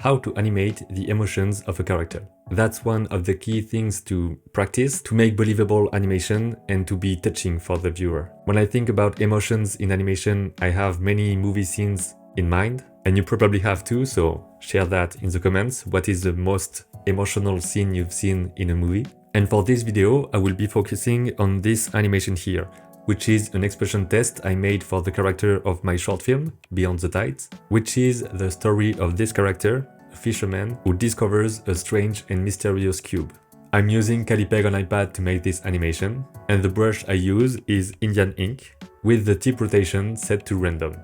how to animate the emotions of a character. That's one of the key things to practice to make believable animation and to be touching for the viewer. When I think about emotions in animation, I have many movie scenes in mind, and you probably have too, so share that in the comments. What is the most emotional scene you've seen in a movie? And for this video, I will be focusing on this animation here, which is an expression test I made for the character of my short film, Beyond the Tides, which is the story of this character, a fisherman who discovers a strange and mysterious cube. I'm using Callipeg on iPad to make this animation, and the brush I use is Indian ink, with the tip rotation set to random.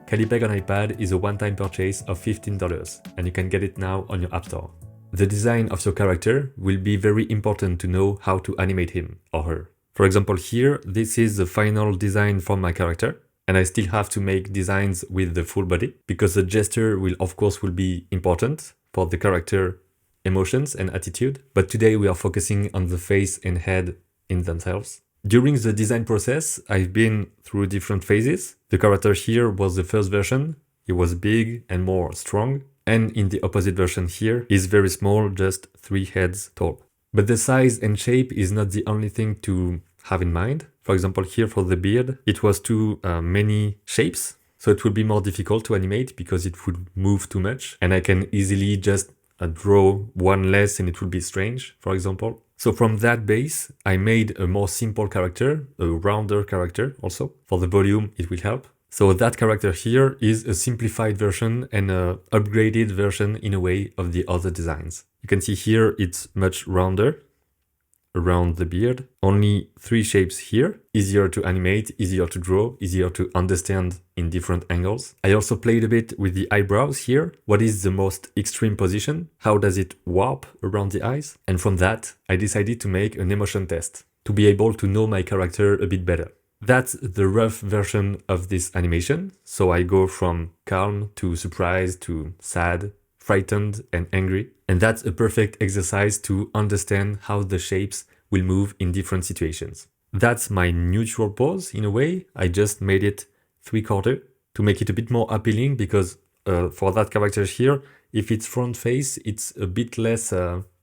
Callipeg on iPad is a one-time purchase of $15, and you can get it now on your App Store. The design of your character will be very important to know how to animate him or her. For example here, this is the final design for my character, and I still have to make designs with the full body, because the gesture will be important for the character emotions and attitude, but today we are focusing on the face and head in themselves. During the design process, I've been through different phases. The character here was the first version, he was big and more strong, and in the opposite version here, he's very small, just 3 heads tall. But the size and shape is not the only thing to have in mind. For example, here for the beard, it was too many shapes, so it would be more difficult to animate because it would move too much, and I can easily just draw one less and it would be strange, for example. So from that base, I made a more simple character, a rounder character also. For the volume, it will help. So that character here is a simplified version and an upgraded version in a way of the other designs. You can see here it's much rounder around the beard. Only 3 shapes here. Easier to animate, easier to draw, easier to understand in different angles. I also played a bit with the eyebrows here. What is the most extreme position? How does it warp around the eyes? And from that, I decided to make an emotion test to be able to know my character a bit better. That's the rough version of this animation. So I go from calm to surprised to sad, frightened and angry. And that's a perfect exercise to understand how the shapes will move in different situations. That's my neutral pose in a way. I just made it 3/4 to make it a bit more appealing, because for that character here, if it's front face, it's a bit less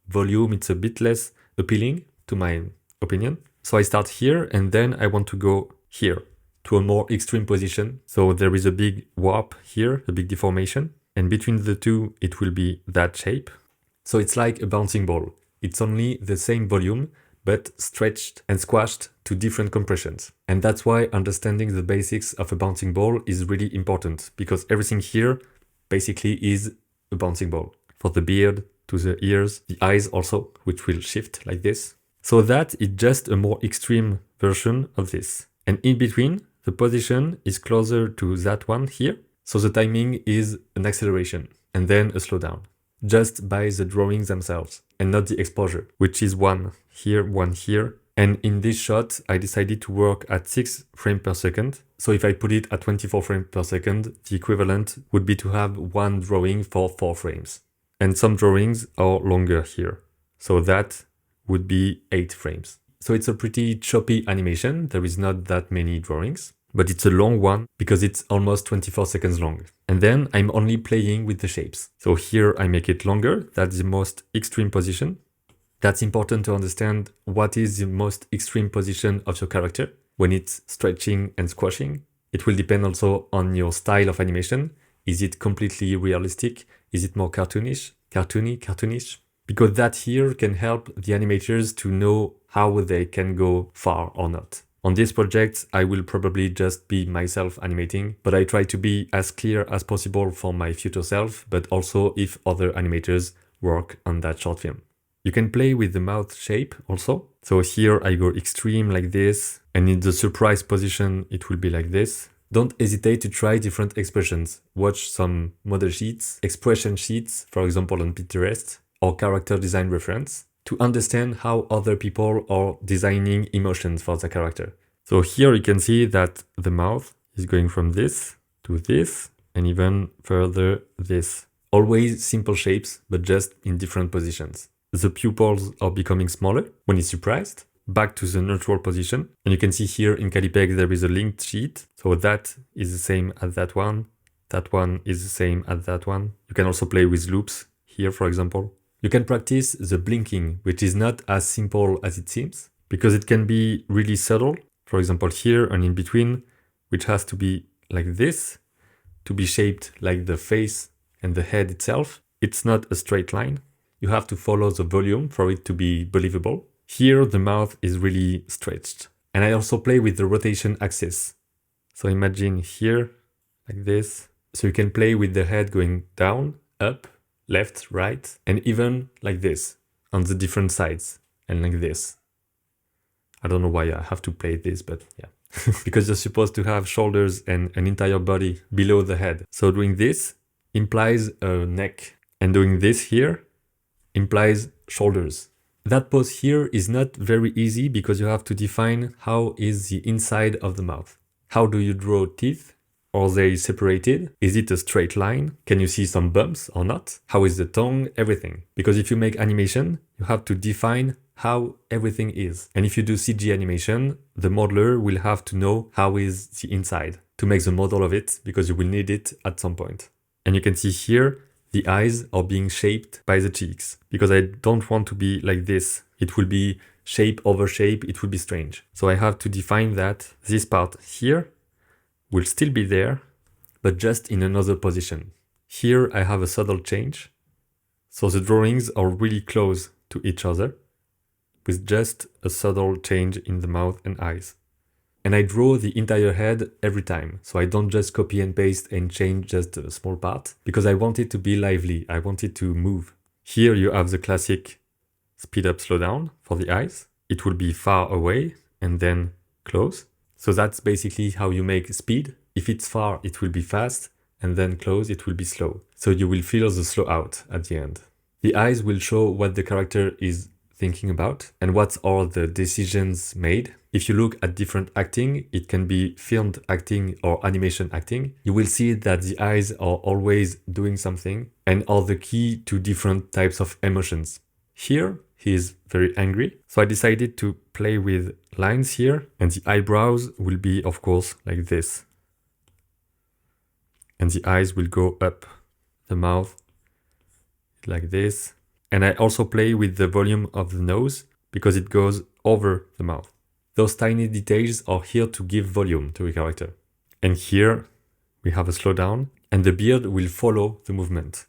volume, it's a bit less appealing to my opinion. So I start here and then I want to go here to a more extreme position. So there is a big warp here, a big deformation. And between the two, it will be that shape. So it's like a bouncing ball. It's only the same volume, but stretched and squashed to different compressions. And that's why understanding the basics of a bouncing ball is really important, because everything here basically is a bouncing ball. For the beard, to the ears, the eyes also, which will shift like this. So that is just a more extreme version of this. And in between, the position is closer to that one here. So the timing is an acceleration and then a slowdown, just by the drawings themselves and not the exposure, which is one here. And in this shot, I decided to work at 6 frames per second. So if I put it at 24 frames per second, the equivalent would be to have one drawing for 4 frames. And some drawings are longer here. So that would be 8 frames. So it's a pretty choppy animation. There is not that many drawings, but it's a long one because it's almost 24 seconds long. And then I'm only playing with the shapes. So here I make it longer. That's the most extreme position. That's important to understand what is the most extreme position of your character when it's stretching and squashing. It will depend also on your style of animation. Is it completely realistic? Is it more cartoonish? Cartoonish? Because that here can help the animators to know how they can go far or not. On this project, I will probably just be myself animating, but I try to be as clear as possible for my future self, but also if other animators work on that short film. You can play with the mouth shape also. So here I go extreme like this, and in the surprise position, it will be like this. Don't hesitate to try different expressions. Watch some model sheets, expression sheets, for example on Pinterest, or character design reference, to understand how other people are designing emotions for the character. So here you can see that the mouth is going from this to this, and even further this. Always simple shapes, but just in different positions. The pupils are becoming smaller when he's surprised, back to the neutral position. And you can see here in Callipeg there is a linked sheet, so that is the same as that one. That one is the same as that one. You can also play with loops here, for example. You can practice the blinking, which is not as simple as it seems, because it can be really subtle. For example, here and in between, which has to be like this, to be shaped like the face and the head itself. It's not a straight line. You have to follow the volume for it to be believable. Here, the mouth is really stretched. And I also play with the rotation axis. So imagine here, like this. So you can play with the head going down, up, left, right, and even like this on the different sides, and like this. I don't know why I have to play this, but yeah. Because you're supposed to have shoulders and an entire body below the head. So doing this implies a neck, and doing this here implies shoulders. That pose here is not very easy because you have to define how is the inside of the mouth. How do you draw teeth? Are they separated? Is it a straight line? Can you see some bumps or not? How is the tongue? Everything. Because if you make animation, you have to define how everything is. And if you do CG animation, the modeler will have to know how is the inside to make the model of it, because you will need it at some point. And you can see here, the eyes are being shaped by the cheeks, because I don't want to be like this. It will be shape over shape, it will be strange. So I have to define that this part here will still be there, but just in another position. Here I have a subtle change. So the drawings are really close to each other, with just a subtle change in the mouth and eyes. And I draw the entire head every time, so I don't just copy and paste and change just a small part, because I want it to be lively, I want it to move. Here you have the classic speed up, slow down for the eyes. It will be far away and then close. So that's basically how you make speed. If it's far, it will be fast, and then close, it will be slow. So you will feel the slow out at the end. The eyes will show what the character is thinking about and what are the decisions made. If you look at different acting, it can be filmed acting or animation acting. You will see that the eyes are always doing something and are the key to different types of emotions. Here, he is very angry. So I decided to play with lines here, and the eyebrows will be, of course, like this. And the eyes will go up, the mouth like this. And I also play with the volume of the nose because it goes over the mouth. Those tiny details are here to give volume to a character. And here we have a slowdown, and the beard will follow the movement.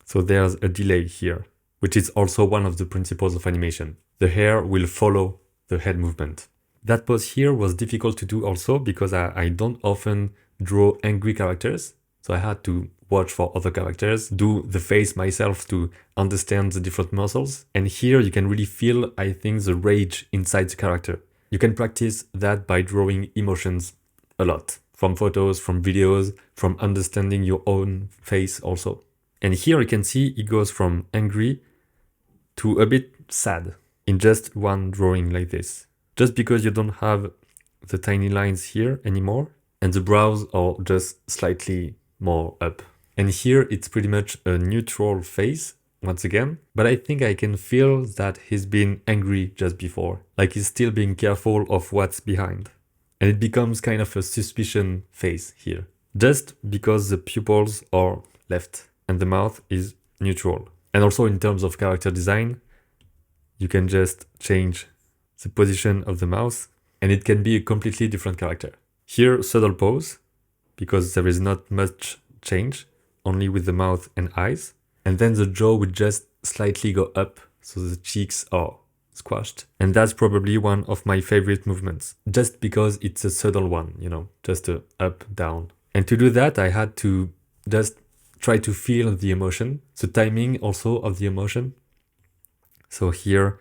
So there's a delay here, which is also one of the principles of animation. The hair will follow the head movement. That pose here was difficult to do also because I don't often draw angry characters. So I had to watch for other characters, do the face myself to understand the different muscles. And here you can really feel, I think, the rage inside the character. You can practice that by drawing emotions a lot. From photos, from videos, from understanding your own face also. And here you can see it goes from angry to a bit sad in just one drawing like this. Just because you don't have the tiny lines here anymore, and the brows are just slightly more up. And here it's pretty much a neutral face, once again, but I think I can feel that he's been angry just before, like he's still being careful of what's behind. And it becomes kind of a suspicion face here, just because the pupils are left and the mouth is neutral. And also in terms of character design, you can just change the position of the mouth and it can be a completely different character. Here, subtle pose, because there is not much change, only with the mouth and eyes. And then the jaw would just slightly go up, so the cheeks are squashed. And that's probably one of my favorite movements, just because it's a subtle one, you know, just a up, down. And to do that, I had to just try to feel the emotion, the timing also of the emotion. So here,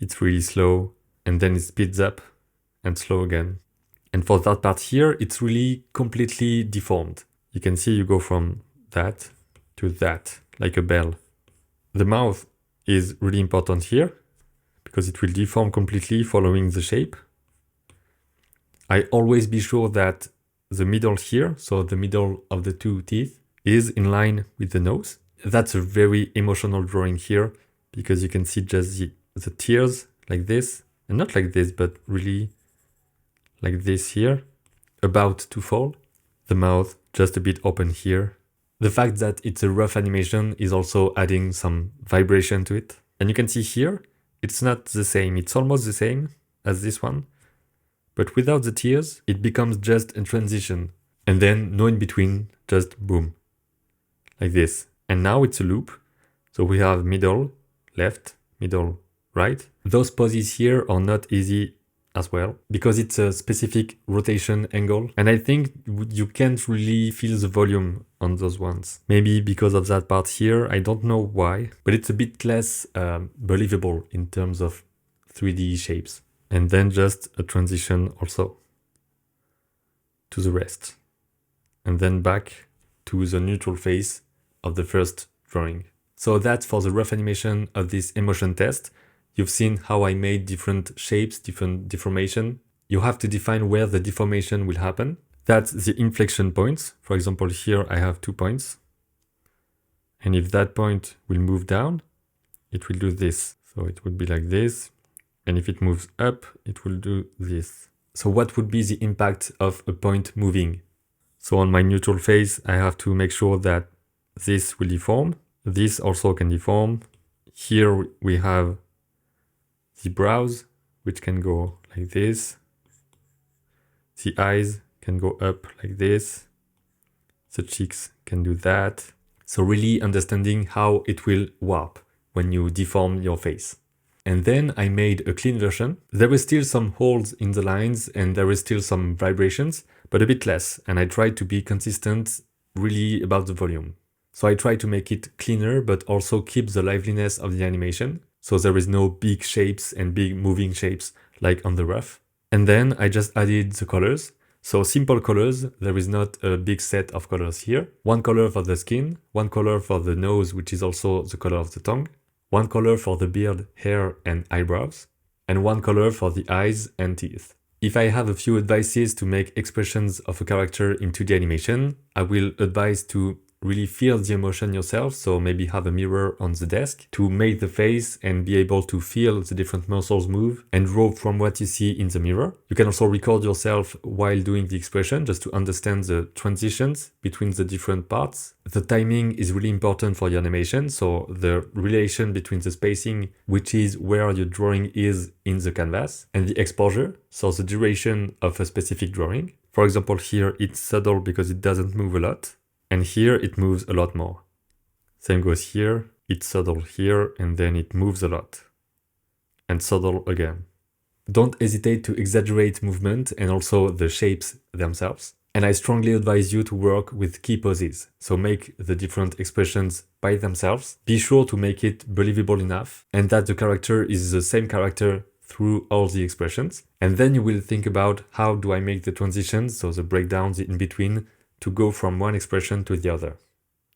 it's really slow, and then it speeds up and slow again. And for that part here, it's really completely deformed. You can see you go from that to that, like a bell. The mouth is really important here, because it will deform completely following the shape. I always be sure that the middle here, so the middle of the two teeth, is in line with the nose. That's a very emotional drawing here, because you can see just the tears like this, and not like this, but really like this here, about to fall. The mouth just a bit open here. The fact that it's a rough animation is also adding some vibration to it. And you can see here, it's not the same. It's almost the same as this one. But without the tears, it becomes just a transition. And then no in between, just boom. Like this. And now it's a loop. So we have middle, left, middle, right. Those poses here are not easy as well, because it's a specific rotation angle. And I think you can't really feel the volume on those ones. Maybe because of that part here, I don't know why, but it's a bit less believable in terms of 3D shapes. And then just a transition also to the rest. And then back to the neutral face of the first drawing. So that's for the rough animation of this emotion test. You've seen how I made different shapes, different deformation. You have to define where the deformation will happen. That's the inflection points. For example, here I have 2 points. And if that point will move down, it will do this. So it would be like this. And if it moves up, it will do this. So what would be the impact of a point moving? So on my neutral face, I have to make sure that this will deform. This also can deform. Here we have the brows, which can go like this. The eyes can go up like this. The cheeks can do that. So really understanding how it will warp when you deform your face. And then I made a clean version. There were still some holes in the lines and there were still some vibrations, but a bit less. And I tried to be consistent really about the volume. So I tried to make it cleaner, but also keep the liveliness of the animation. So there is no big shapes and big moving shapes like on the rough. And then I just added the colors. So simple colors, there is not a big set of colors here. One color for the skin, one color for the nose, which is also the color of the tongue, one color for the beard, hair and eyebrows, and one color for the eyes and teeth. If I have a few advices to make expressions of a character in 2D animation, I will advise to really feel the emotion yourself, so maybe have a mirror on the desk to make the face and be able to feel the different muscles move and draw from what you see in the mirror. You can also record yourself while doing the expression just to understand the transitions between the different parts. The timing is really important for your animation, so the relation between the spacing, which is where your drawing is in the canvas, and the exposure, so the duration of a specific drawing. For example, here it's subtle because it doesn't move a lot. And here it moves a lot more. Same goes here, it's subtle here, and then it moves a lot. And subtle again. Don't hesitate to exaggerate movement and also the shapes themselves. And I strongly advise you to work with key poses. So make the different expressions by themselves. Be sure to make it believable enough and that the character is the same character through all the expressions. And then you will think about how do I make the transitions, so the breakdowns, the in-between, to go from one expression to the other.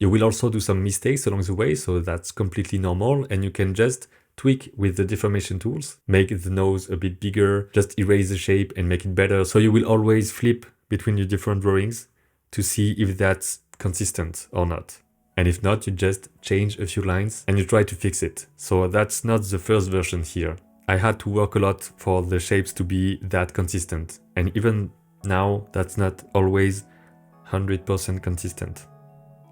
You will also do some mistakes along the way, so that's completely normal, and you can just tweak with the deformation tools, make the nose a bit bigger, just erase the shape and make it better. So you will always flip between your different drawings to see if that's consistent or not. And if not, you just change a few lines and you try to fix it. So that's not the first version here. I had to work a lot for the shapes to be that consistent. And even now, that's not always 100% consistent.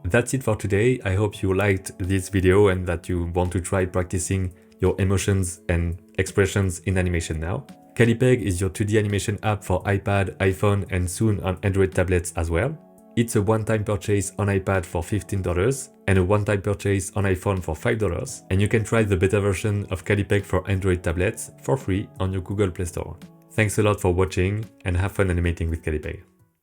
That's it for today. I hope you liked this video and that you want to try practicing your emotions and expressions in animation now. Callipeg is your 2D animation app for iPad, iPhone, and soon on Android tablets as well. It's a one-time purchase on iPad for $15 and a one-time purchase on iPhone for $5. And you can try the beta version of Callipeg for Android tablets for free on your Google Play Store. Thanks a lot for watching and have fun animating with Callipeg.